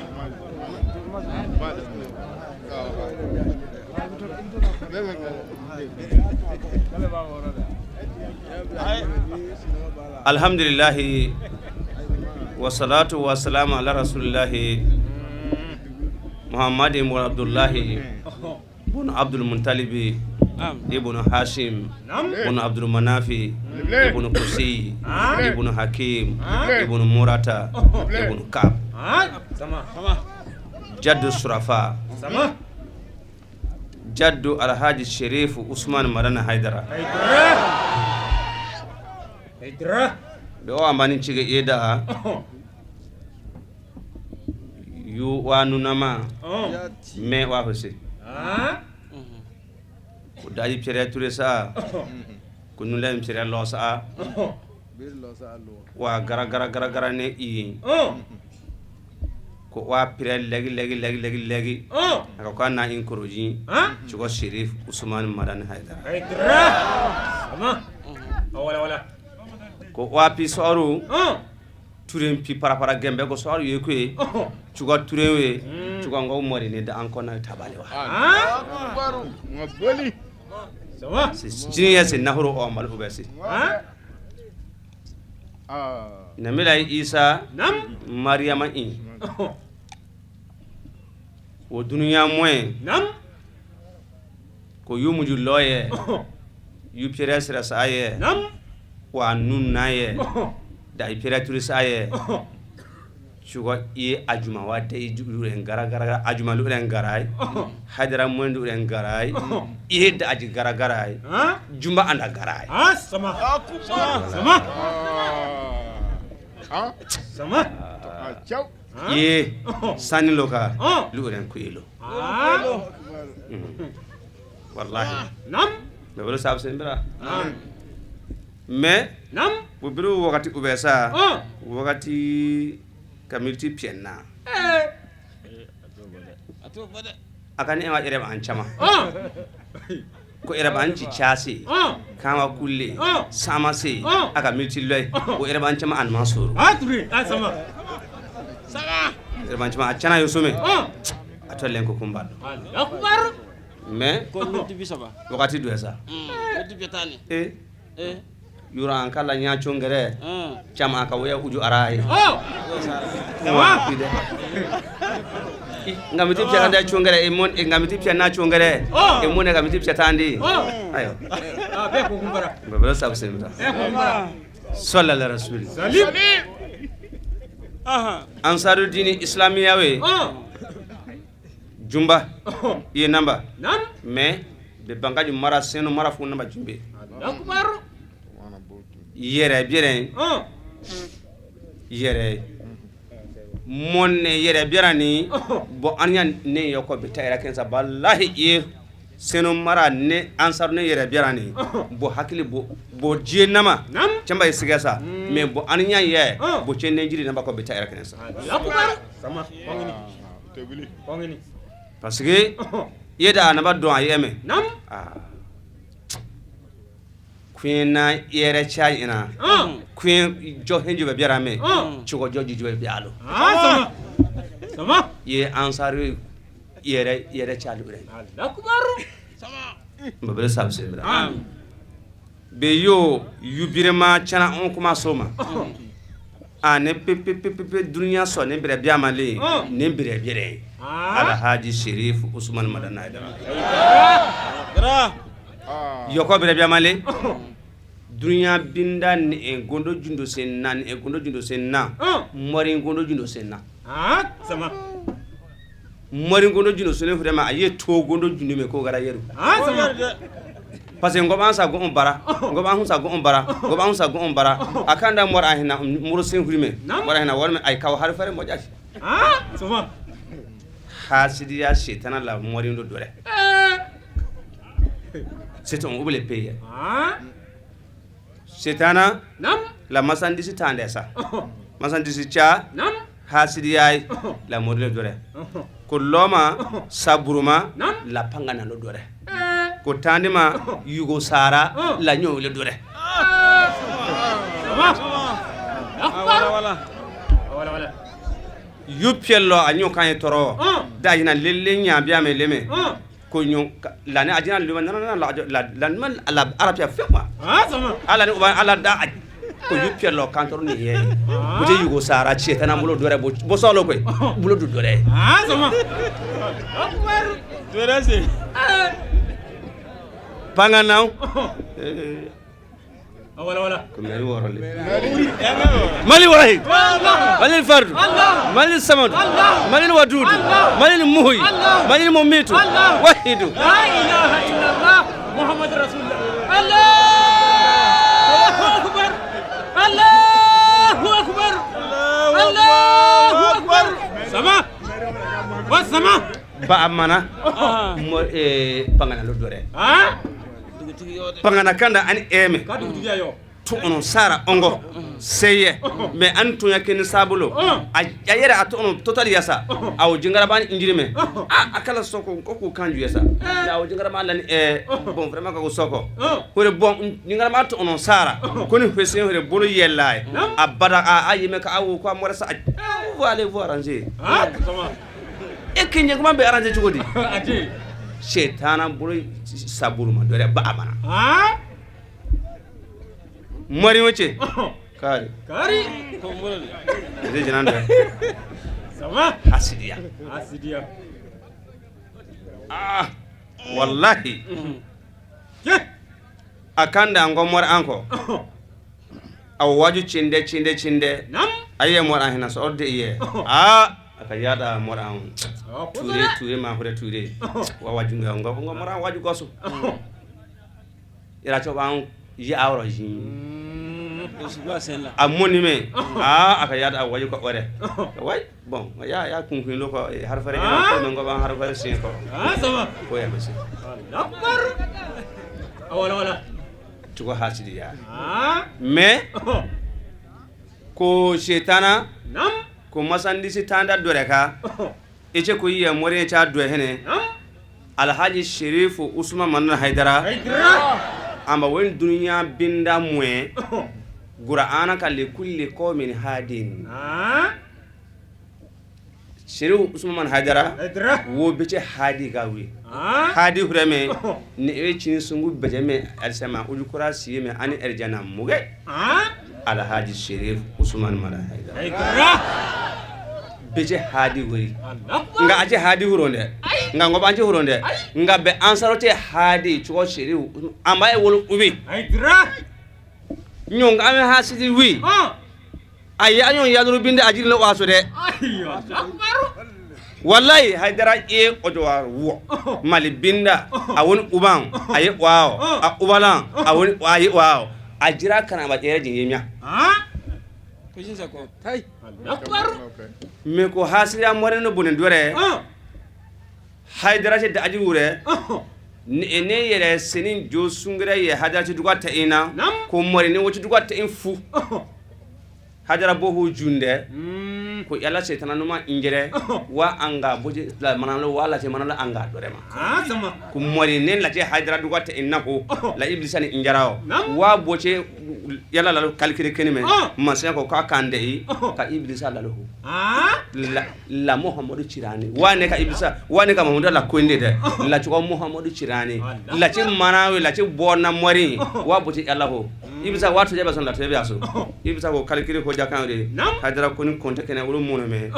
Alhamdulillahi wassalatu wassalamu ala rasulillahi Muhammadin ibn Abdullahi ibn Abdul Muntalibi ibn Hashim ibn Abdul Manafi ibn Qusi ibn Hakim ibn Murata ibn Kab Jaddu Surafa Jaddu Alhaji Sharif Usman Marana Haidara be o amani cige eda yu wanu nama me wa hose ko daji pere touré sa ko nu lem pere lo sa wa gara ne i ko wa pere legi aka ko na in koroji cigo Sharif Usman Marana Haidara sama wala ko wapi soru turen pi para gembe ko soru yekwe cuga turewe cuga ngo mori ne da an kona tabale wa baru ngabali sama jiniya se nahuru o mal ubasi na milai Isa nam Maryama in o dunya moy nam ko yumuju loye yu piresra saye nam wa nunnaye da imperatrice aye chugo e ajuma wa de juren gara ajuma lu ren garay hadara mondu ren garay e da aji gara jumba anda garay sama sama ciao e sani loka lu ren kuyelo wallahi nam me wala sab sembra mais nam bu biru wakati ubesa wakati kamilti pienna akani ema ere an chama ko ere ban ci chasi kama kulle sama se aka milti loy ko ere ban chama an masuru atri sama ere ban chama achana yosume atolen ko kumbal akbar mais ko milti bisaba wakati duesa milti betani yura an kala nya chongere chama aka waya uju arai ngamiti pia kanda chongere emon ngamiti pia na chongere emon ngamiti pia tandi ayo be ko kumbara babala sabsemta sallallahu rasul salim ansaru dini islamiya we jumba ye namba nam mais be bangaji mara seno mara fu namba jumbe akbar yere biere yere monne yere birani bo anya ne yoko bitayra kensa wallahi e seno mara ne ansar ne yere birani bo hakili bo jenama chamba isigasa me bo anya ye bo chenne jiri namba ko bitayra kensa akbar sama pongini parce que yeda namba do ayeme nam Queen na yere chai ina Queen jo henju be biara me chugo joji jo be bialo sama ye ansari yere chai ure akbar sama mbele sabse bra be yo yubirema chana on kuma soma ne pe dunya so ne bere biama le ne bere biere Alhaji Sharif Usman Marana Haidara yoko bere biama le dunya binda ni gondo jundo senna ni gondo jundo senna mori gondo jundo senna sama mori gondo jundo senna vraiment aye to gondo jundo me ko gara yeru sama parce que ngoba sa go on bara ngoba hunsa go on bara ngoba hunsa go on bara akanda mor ahina muro sen hurime mor ahina wonme ay kaw har fare mo jati sama hasidiya shetana la mori ndo dore c'est on oublie payer setana nam la masandisi tande sa masandisi cha nam hasidiya la mori ndo dore ko loma saburuma nam la pangana ndo dore ko tandima yugo sara la nyowle dore wala yupiello anyo kan toro dajina lelle nyambia me leme ko nyon la ne ajina luma la man ala arabia fema sama ala ne ala da ko yupiello kan toro ni ye buje yugo sara chetana mulo dore bo solo koy bulo du dore sama akbar dore se panga naw wala كمل ورا مالي واحد مالي الفرد مالي الصمد مالي الودود مالي المحيي مالي المميت وحيد لا اله الا الله محمد رسول الله الله اكبر الله اكبر الله اكبر سما والسما بأمانة بangana lo dore pangana kanda ani eme tu ono sara ongo seye me antu yakeni sabulo ayere atu ono total yasa aw jingara ban injirime akala soko ko kanju yasa aw jingara ma lan bon vraiment ko soko hore bon jingara ma tu ono sara koni fese hore bolo yellay abada ayime ka awu ko amore sa vous allez voir ranger e kinje ko mambe arranger jogodi shetana bolo sabulu ma dore ba amana mari wace kari ko mbolal zai jinan da sama hasidiya wallahi akanda ngomor anko aw waju cinde nam aye mor an hina so odde iye aka yada mor an ture ma hore ture wa waju ngomor an waju goso ira to ban yi awro ji amoni me aka yada waju ko ore way bon ya kun loko har fare ko ngo ban har fare sin ko sama ko ya mesi akbar wala tuko hasidiya mais ko shetana nam ko masandisi tanda doreka eche ko yiya more cha do hene alhaji sherifu usman manna haidara amba wen dunya binda mwe qur'ana kalli kulli qawmin hadin sherifu usman man haidara wo bece hadi gawi hadi hureme ni e chin sungu bejeme alsama ujukura siyeme ani erjana muge alhaji sherifu usman man haidara beje hadi wuri nga aje hadi huronde nga ngoba anje huronde nga be ansarote hadi chuko sherifu amba e wolu ubi nyonga ame hasidi wi ayi anyon yaduru binde ajiri lo waso de wallahi haidara e odwa wo mali binda awon uban ayi wao a ubalan awon ayi wao ajira kana ba tere jinyemya ko jinsa ko tay akbar me ko hasira more no bonen dore haidara ce da aji wure ne yere senin jo sungura ye hadara ce dugata ina ko more ne wuce dugata in fu hadara bohu junde ko yalla setana numa injere wa anga boje la manalo wala ce manalo anga dore ma sama ko more ne la ce hadara dugata inna ko la iblisa ni injarao wa boce yalla la calculer kenime mansen ko ka kande ka iblisa la lo la muhammadu cirani wane ka iblisa wane ka mamuda la konde de la ci ko muhammadu cirani la ci manawi la ci bona mori wa boce yalla ho iblisa wato jaba son la tebe aso iblisa ko calculer ko jakande hadara ko ni konte kene wuro mono me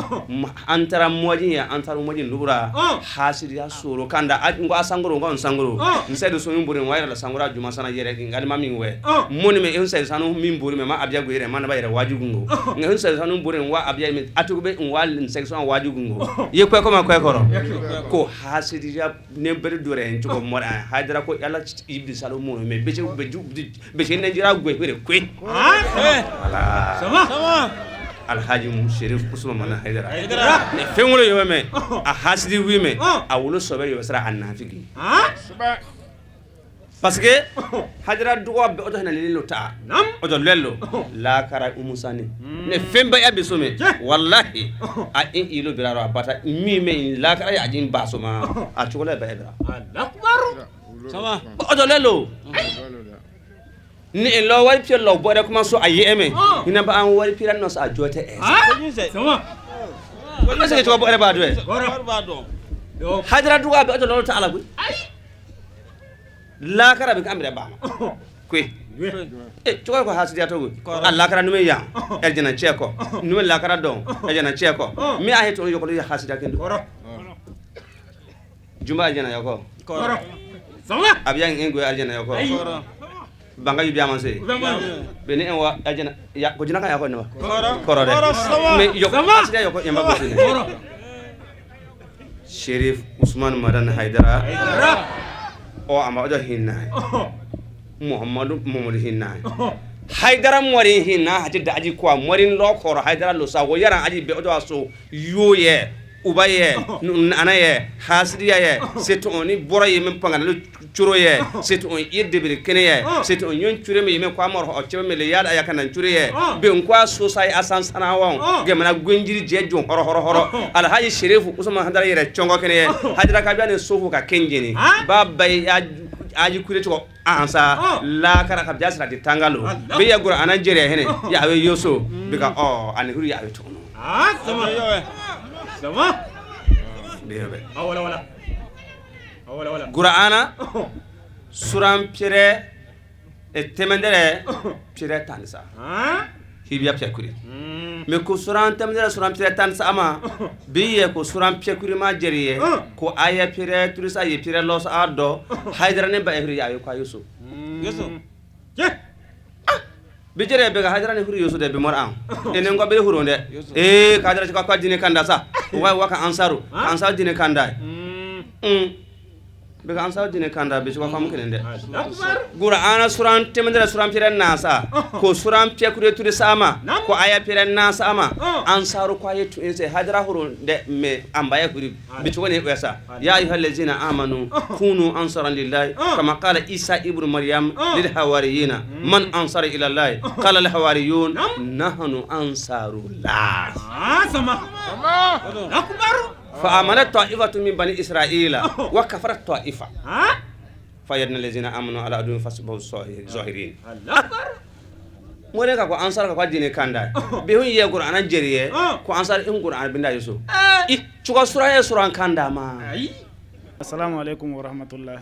antara moji ya antara moji lubura hasiri ya soro kanda ngo asangoro ngo sangoro nsedo so nyumbure wayra la sangora juma sana yere ngali mami we moni me ense sanu mimburi me ma abia go yere man ba yere wajugungo ngense sanu mbure wa abia me atugube nwal section wajugungo ye kwe ko ma kwe koro ko hasiri ya ne bere dore en ko mora hadara ko yalla iblis salo mono me beje nenjira go yere kwe sama alhaji sheriff usman man haidara ne fenwolo yome a hasidi wime a wolo sobe yo sara annafiki parce que hadira dugo be oto hena lelo ta oto lello la kara umusani ne femba ya be some wallahi a in ilo biraro abata mi me la kara ya jin basoma a chokola be ebra akbar sama oto lelo ni lo wari pie lo bore kuma so ayeme ina ba an wari pie no sa jote sama ko se to bore ba do ba do hajra duga be oto lo ta ala bu la kara be kamre ba kwe to ko hasidia to Allah kara nume ya eljana cheko nume la kara don eljana cheko mi a heto yoko ya hasidia kendo jumba aljana yoko sama abiyan engwe aljana yoko banga yu biama se bene en wa aljana ya ko jinaka yako no koro de me yoko hasidia yoko yamba ko ne Sherif Usman Madan Haidara o ama odo hinna Muhammadu hinna Haidara mori hinna hati daji kwa mori lo koro Haidara lo sa wo yara aji be odo so yoye ubaye anaye hasidiya ye seto oni bora ye men pangana lo churo ye seto on yedde be kene ye seto on yon chure me men kwa mor o chebe me le yada aya kanan chure ye be on kwa so sai asan sana won gemana gwenjiri jejo horo al haji Sherifu Usman Haidara yere chongo kene ye Haidara ka biane sofu ka kenjeni baba aji kure to ansa la kara ka jasra di tangalo be ya gura anan jere hene ya we yoso be ka an huru ya we to sama bebe wala Qur'ana suram pire temendere pire tansa hibiya pekuri me ko suram temendere suram pire tansa ama biye ko suram pekuri ma jeriye ko aya pire turisa ye pire los ado Haidara ne ba ehri ayo ko Yusuf bijere be ga Haidara ne huri Yusuf de be mor an enen go be huronde ka Haidara ko dine kanda sa wa ka ansaru dine kanda be ga ansaru dine kanda be ko fam kenen de Qur'ana suran temendere suran pire nasa ko suran pekure turi sama ko aya pire nasa ama ansaru ko yetu ese Haidara huronde me ambaye huri be ko ne wesa ya ayyuhallazina amanu kunu ansaran lillahi kama qala Isa ibn Maryam lil hawariyina man ansara ila Allah qala al hawariyun nahnu ansarullah sama akbar فآمنت طائفة من بني إسرائيل وكفرت طائفة فيدنا الذين آمنوا على عدوهم فاصبحوا ظاهرين مرeka ko ansar ko dine kanda be hun ye qur'an jeriye ko ansar in qur'an binda yusu chuko sura suran kanda ma assalamu alaikum wa rahmatullah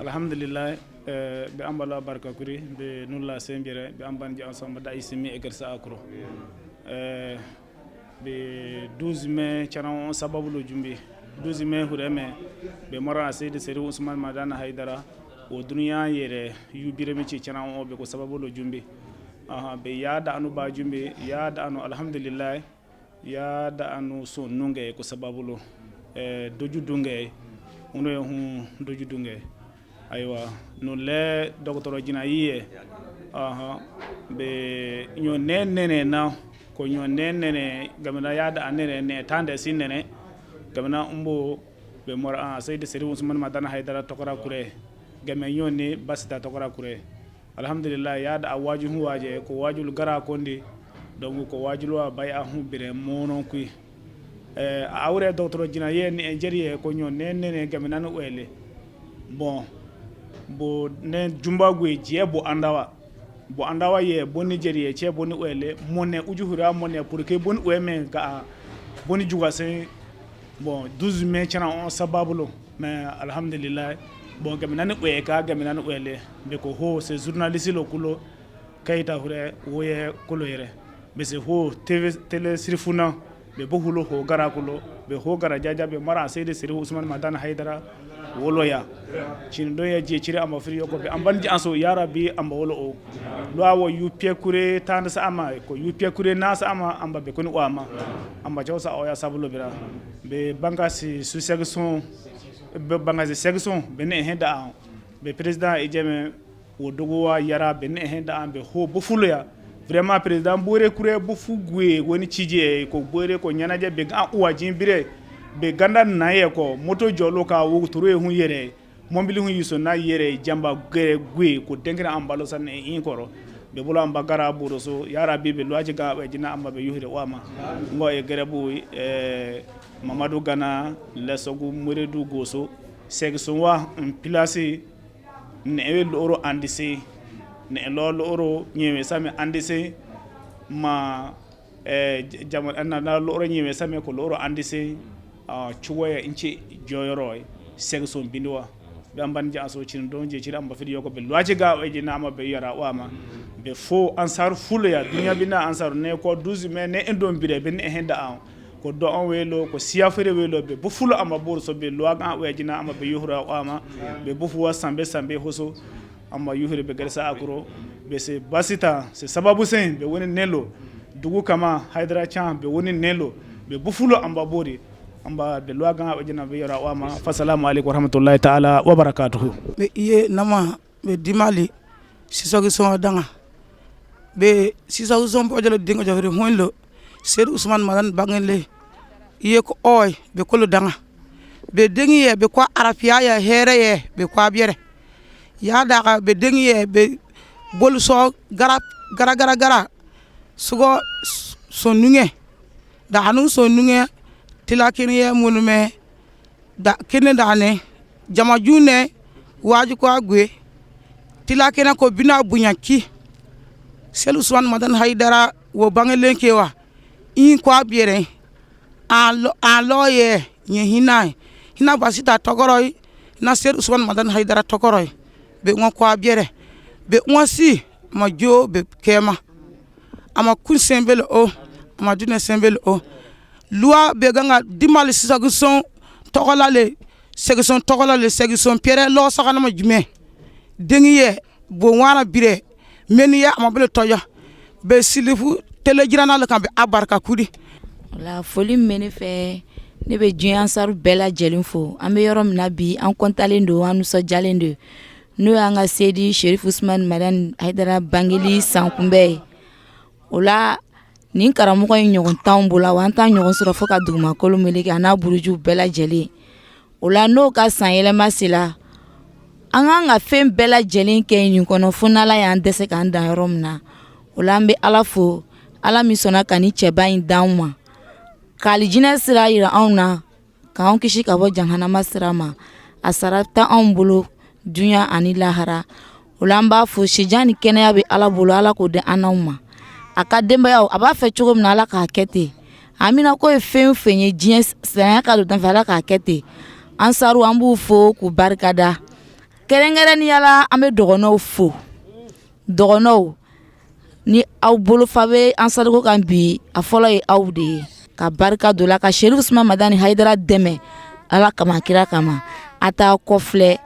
alhamdulillah be ambala barka kuri be nulla sembere be ambanji ensemble da isimi e gersa akro be 12 mai charan sababu lo jumbe 12 mai hureme be mara Seydi Seri Usman Madan Haidara o duniya yere yubire me ci charan o be ko sababu lo jumbe be yada anu ba jumbe yada anu alhamdulillah yada anu so nunge ko sababu lo doju dunge uno yo hu doju dunge aywa no le docteur jina yiye be nyo nenene na ko nyo nenene gamna yada anene ne tande sinene gamna umbo be mora Seydi Seri Usman Madan Haidara tokora kure game nyone basita tokora kure alhamdulillah yada awaju hu waje ko wajul gara kondi donc ko wajul wa bay a hu bire mono kui awre docteur jina ye ni enjeriye ko nyo nenene gamna no wele bon bo ne jumba gwe je bo andawa ye boni jeriye che boni wele monne ujuhura monne pour que boni weme ga boni juga sen bon 12 mai chana on sababulo mais alhamdulillah bon gamina ne we ka gamina ne wele be ko ho c'est journaliste lo kulo kayita hure woye kulo yere be se ho tele sirfuna be bohulo ho gara kulo be ho gara jaja be mara Seydi Seri Usman Madan Haidara woloya cin do ya je cire amba firi ko be ambanji anso ya rabbi amba wolo o lo awo yupe kure tanda sa ama ko yupe kure na sa ama amba be koni o ama amba jawsa o ya sabulo bira be bangasi su section be bangasi section be ne henda be president e jeme wo dogo wa yara be ne henda ambe ho bo fuloya vraiment president bore kure bo fugwe woni cije ko bore ko nyanaje be ga uwa jimbire be ganda na ye ko moto jolo ka wo turu hu yere mombili hu yuso na yere jamba gwe ko dengra ambalo san e inkoro be bula amba gara buro so yara bibe loaje ga be jina amba be yuhire wama ngo e gerebu Mamadou Gana lesogu muredu goso section wa place ne loro andise ne loro nyewe same andise ma jamal anna loro nyewe same ko loro andise chuwa inchi joyoroy section bindowa be amban jaso cin don je ci amba fidi yoko be loaje ga weje na ma be yara wama be fo ansar fulu ya dunya bina ansar ne ko 12 me ne endon bire be ne henda an ko do on welo ko siafere welo be bu fulu ama bor so be loaga weje na ama be yuhra wama be bu fu wasambe sambe hoso ama yuhre be garsa agro be se basita se sababu sen be woni nelo dugu kama haidara chan be woni nelo be bu fulu amba bori amba de loaga wajina be yara wama fasalamu alaykum warahmatullahi ta'ala wa barakatuh be iye nama be dimali sisogi so danga be sisogi so bo jalo dingo jafri honlo Seydou Ousmane Madan bangenle iye ko oy be kolo danga be dengi ye be ko arapia ya here ye be ko biere ya daga be dengi ye be bol so gara sugo so nunge da hanu so nunge tila kene ye munume da kene dane jama june waji ko agwe tila kene ko bina bunyaki Seydou Ousmane Madan Haidara wo bangelen kewa in ko biere alo ye nye hina basita tokoroy na Seydou Ousmane Madan Haidara tokoroy be ngon ko biere be onsi ma jo be kema ama kun sembele o ama dune sembele o loi be ganga dimal sisaguson tokolale section pierre lo sakana ma jume dengiye bo wana bire meniya ama bele toya be silifu telejirana le kan be abarka kudi la folie mene fe ne be djun ansar bela jelinfo ambe yorom nabi an kontalendo anu so jalendo no anga Seydi Cherif Ousmane Madan Haidara bangeli sankumbe ola nin karamogo nyogon tambula wanta nyogon sura foka duguma kolomele ana buruju bela jeli ola no ka sanyele masila anga fem bela jelin ke yin kono funala ya ndese kan dan romna ola mbe alafo ala misona kani cheba in dauma kali jina sira ira auna ka on kishi ka bo janhana masrama asarata on bulu dunya ani lahara ola mba fo shijani kene ya be ala bulu ala ko de anauma akademba ya aba fe chugum na ala ka kete amina ko fem fenye jien sa ka do tan fala ka kete ansaru ambu fo ku barkada kerengere ni yala ambe dogono fo dogono ni aw bolo fabe ansaru ko kan bi afolo e awde ka barka do la ka Cherif Ousmane Madan Haidara deme ala kama kira kama ata kofle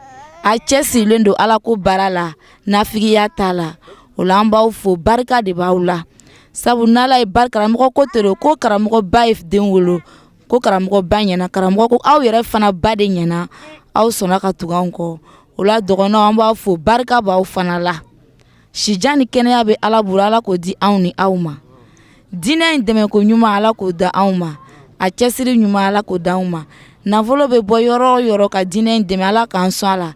a chesi lendo ala ko barala nafigi ya tala olamba fo barka de baula sabu nala e barka ramko ko tero ko karamko baif den wolo ko karamko banyana karamko ko aw yere fana bade nyana aw sona ka tuganko ola dogono amba fo barka ba aw fana la shijani kenya be ala burala ko di awni awma dina indeme ko nyuma ala ko da awma a chesiri nyuma ala ko da awma na volo be boyoro ka dina indeme ala kan sala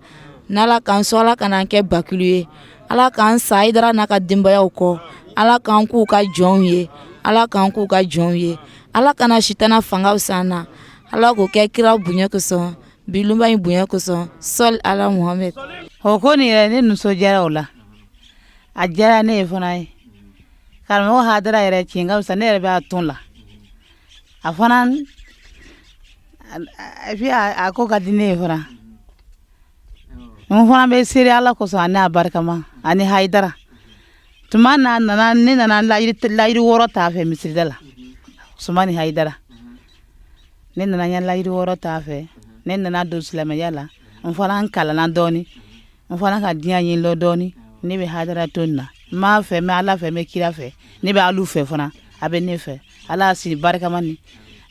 nala kan sala kana ke bakulier ala kan Haidara na ka dimbaya ko ala kan ku ka jonye ala kan ku ka jonye ala kana shitana fanga usana ala ko ke kira bunya ko so bilumba bunya ko so sol ala Muhammad hokoni ne nuso jara ola ajara ne fonai karmo Haidara yere chinga usane yere ba tonla afanan afi ako kadine fona fona be siri ala ko so ana barkama ani Haidara tumana nana ne nana lairi woro ta fe misridala sumani Haidara ne nana nya lairi woro ta fe ne nana do sulama yala fona kala na doni fona ka dia yin lo doni ne be Haidara tonna ma fe me ala fe me kira fe ne be alu fe fona abe ne fe ala si barkama ni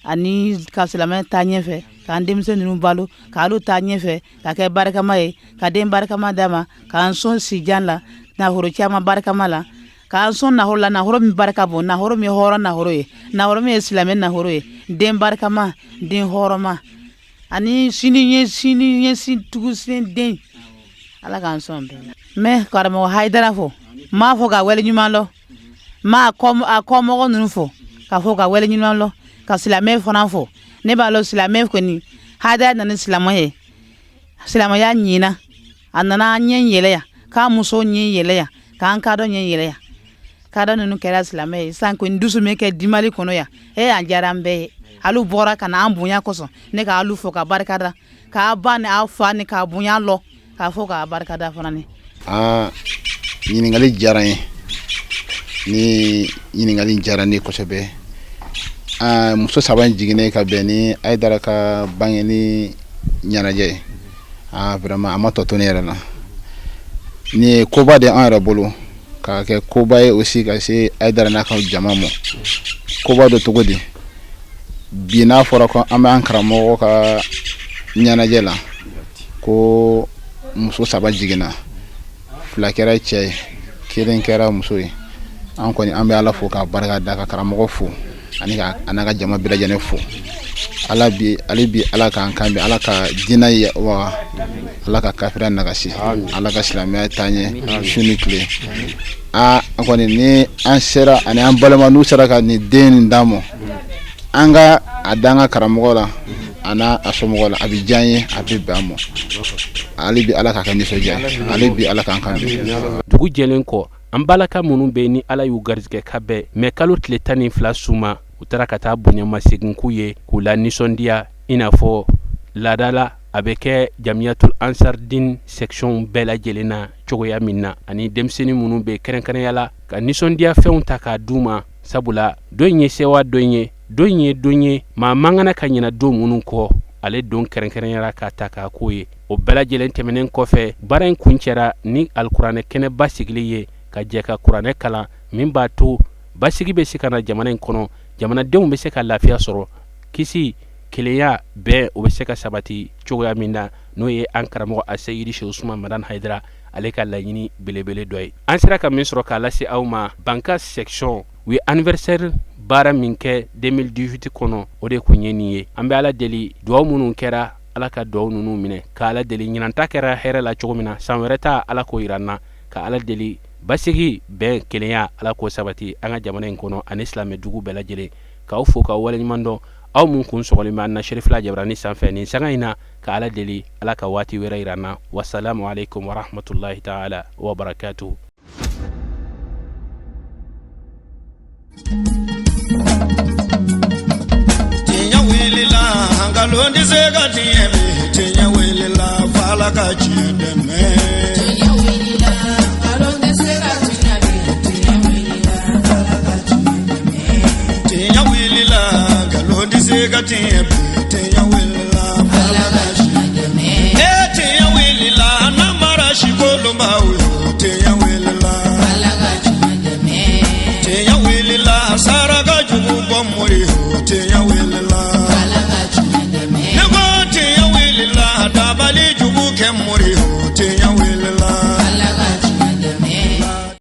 ani ka sulama ta nye fe ka ndemse ninu balo ka alu ta nye fe ka ke barkama e ka dem barkama dama ka son si janla na horo chama barkama la ka son na horo la na horo mi barka bo na horo mi horo na horo e na horo mi islame na horo e dem barkama dem horo ma ani sini sin tugu sin den ala kan son be me karamo Haidara fo ma fo ka wele nyuma lo ma akomo ko nunu fo ka fo ka wele nyuma lo ka islame fo na fo ne ba lo islame ko ni Haidara na islamo ye silamaya ɲina a nana ɲɛ yɛlɛya k'a muso ɲɛ yɛlɛya k'an kadɔ ɲɛ yɛlɛya kadɔ ninnu kɛra silamɛ ye san ko dusu min kɛ dimali kɔnɔ ya a diyara an bɛɛ ye alu bɔra ka na an bonya kosɔn ne ka alu fo ka barikada k'a ba ni aw fa ni k'a bonya lɔ k'a fɔ k'a barikada fana ni ɲininkali diyara n ye ni ɲininkali diyara ne kosɛbɛ muso saba jiginnen ka bɛn ni Hayidara ka bangeli ɲɛnajɛ ye vraiment a ma tɔ to ne yɛrɛ la ni ye koba de an yɛrɛ bolo ka kɛ koba ye aussi ka se Hayidara n'a ka jama ma koba dɔ cogo di bi n'a fɔra ko an bɛ an karamɔgɔ ka ɲɛnajɛ la ko muso saba jiginna 2 kɛra cɛ ye 1 kɛra muso ye an kɔni an bɛ Ala fo k'a barika da ka karamɔgɔ fo ani n'a ka jama bɛɛ lajɛlen fo ale bi Ala k'an kan bɛ Ala ka diinɛ ye wa Ala ka kafiriya nagasi Ala ka silamɛya taa ɲɛ su ni tile kɔni ni an sera ani an balima n'u sera ka nin den nin d'a ma an ka a da an ka karamɔgɔ la a n'a somɔgɔ la a bɛ diya an ye a bɛ bɛn an ma ale bi Ala ka kɛ nisɔndiya ale bi Ala k'an kan bɛn. Dugu jɛlen kɔ an balaka minnu bɛ ni Ala y'u garijɛgɛ ka bɛɛ mɛ kalo tile 12 suma u taara ka taa bonyamasegin k'u ye k'u la nisɔndiya i n'a fɔ laada la a bɛ kɛ Jamiyatul Ansardin section bɛɛ lajɛlen na cogoya min na ani denmisɛnnin minnu bɛ kɛrɛnkɛrɛnya la ka nisɔndiya fɛnw ta k'a d'u ma sabula dɔ in ye sewa dɔ in ye dɔ in ye don ye maa man kana ka ɲina don minnu kɔ ale don kɛrɛnkɛrɛnyara k'a ta k'a k'o ye o bɛɛ lajɛlen tɛmɛnen kɔfɛ baara in kuncɛra ni alikuranɛ kɛnɛ basigili ye ka jɛ ka kuranɛ kalan min b'a to basigi bɛ se ka na jamana in kɔnɔ jamanadenw bɛ se ka lafiya sɔrɔ kisi kelenya bɛɛ o bɛ se ka sabati cogoya min na n'o ye an karamɔgɔ Seyidi Seku Usmane Madani Hayidara ale ka laɲini belebele dɔ ye an sera ka min sɔrɔ k'a lase aw ma Banka section u ye anniversaire baara min kɛ 2018 kɔnɔ o de kun ye nin ye an bɛ Ala deli duwawu minnu kɛra Ala ka duwawu ninnu minɛ ka Ala deli ɲinanta kɛra hɛrɛ la cogo min na san wɛrɛ ta Ala k'o yira an na ka Ala deli basigi bɛn kelenya Ala k'o sabati an ka jamana in kɔnɔ ani silamɛ dugu bɛɛ lajɛlen k'aw fo k'aw waleɲuman dɔn aw mun kun sɔgɔlen bɛ an na Serifula Jabarani sanfɛ nin sanga in na ka Ala deli Ala ka waati wɛrɛ yira an na wasalamu alaikum wa rahmatulahi ta'ala wa barakatuhu. Tinya wilila hangalondi zega tiemi tinya wilila fala ka chiendeme tinya wilila hangalondi zega tinya wilila hangalondi zega tiemi tinya wilila fala ka chiendeme tinya wilila namara shikolomba uyo tinya wilila fala ka chiendeme tinya wilila saraga jugu bomuri tinya wilila fala ka chiendeme nebo tinya wilila dabali jugu kemuri